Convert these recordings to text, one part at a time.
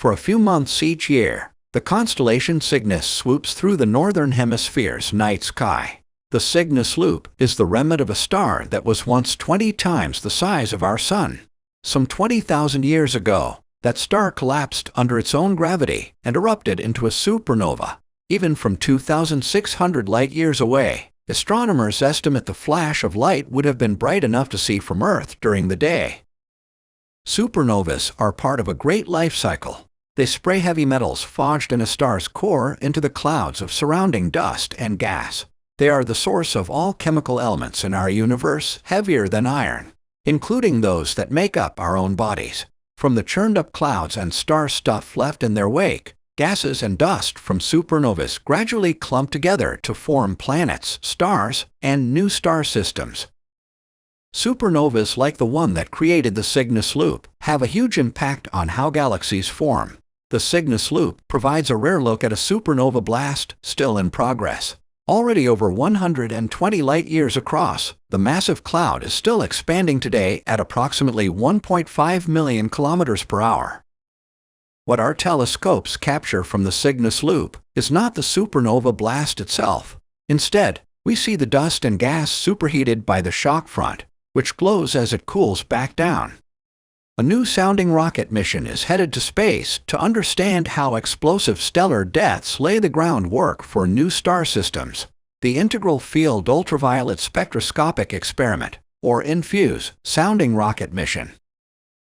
For a few months each year, the constellation Cygnus swoops through the northern hemisphere's night sky. The Cygnus loop is the remnant of a star that was once 20 times the size of our Sun. Some 20,000 years ago, that star collapsed under its own gravity and erupted into a supernova. Even from 2,600 light-years away, astronomers estimate the flash of light would have been bright enough to see from Earth during the day. Supernovas are part of a great life cycle. They spray heavy metals forged in a star's core into the clouds of surrounding dust and gas. They are the source of all chemical elements in our universe heavier than iron, including those that make up our own bodies. From the churned-up clouds and star stuff left in their wake, gases and dust from supernovas gradually clump together to form planets, stars, and new star systems. Supernovas like the one that created the Cygnus loop have a huge impact on how galaxies form. The Cygnus loop provides a rare look at a supernova blast still in progress. Already over 120 light-years across, the massive cloud is still expanding today at approximately 1.5 million kilometers per hour. What our telescopes capture from the Cygnus loop is not the supernova blast itself. Instead, we see the dust and gas superheated by the shock front, which glows as it cools back down. A new sounding rocket mission is headed to space to understand how explosive stellar deaths lay the groundwork for new star systems. The Integral Field Ultraviolet Spectroscopic Experiment, or INFUSE, sounding rocket mission.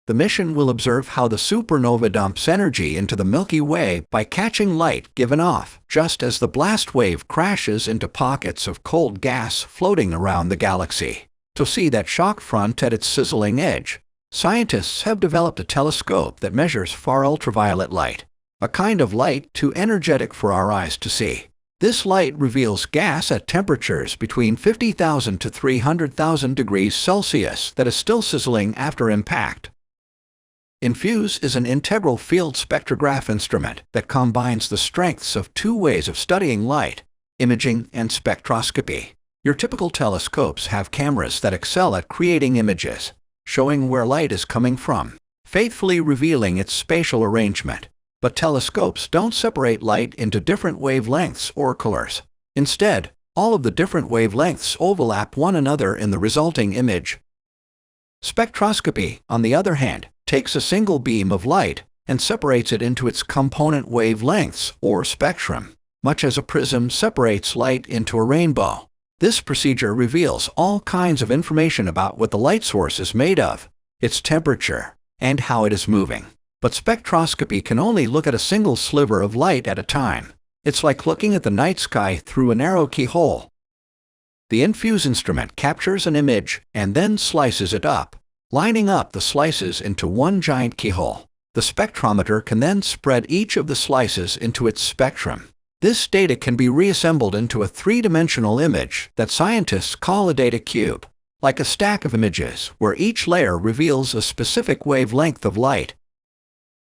The mission will observe how the supernova dumps energy into the Milky Way by catching light given off just as the blast wave crashes into pockets of cold gas floating around the galaxy. To see that shock front at its sizzling edge, scientists have developed a telescope that measures far-ultraviolet light, a kind of light too energetic for our eyes to see. This light reveals gas at temperatures between 50,000 to 300,000 degrees Celsius that is still sizzling after impact. INFUSE is an integral field spectrograph instrument that combines the strengths of two ways of studying light: imaging and spectroscopy. Your typical telescopes have cameras that excel at creating images, showing where light is coming from, faithfully revealing its spatial arrangement. But telescopes don't separate light into different wavelengths or colors. Instead, all of the different wavelengths overlap one another in the resulting image. Spectroscopy, on the other hand, takes a single beam of light and separates it into its component wavelengths or spectrum, much as a prism separates light into a rainbow. This procedure reveals all kinds of information about what the light source is made of, its temperature, and how it is moving. But spectroscopy can only look at a single sliver of light at a time. It's like looking at the night sky through a narrow keyhole. The INFUSE instrument captures an image and then slices it up, lining up the slices into one giant keyhole. The spectrometer can then spread each of the slices into its spectrum. This data can be reassembled into a three-dimensional image that scientists call a data cube, like a stack of images where each layer reveals a specific wavelength of light.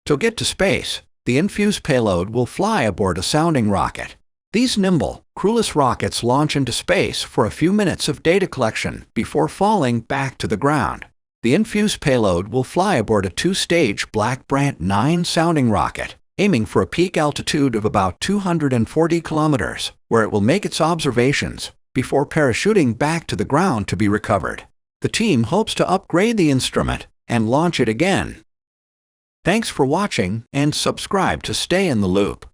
To get to space, the INFUSE payload will fly aboard a sounding rocket. These nimble, crewless rockets launch into space for a few minutes of data collection before falling back to the ground. The INFUSE payload will fly aboard a two-stage Black Brant 9 sounding rocket, aiming for a peak altitude of about 240 kilometers, where it will make its observations before parachuting back to the ground to be recovered. The team hopes to upgrade the instrument and launch it again. Thanks for watching and subscribe to stay in the loop.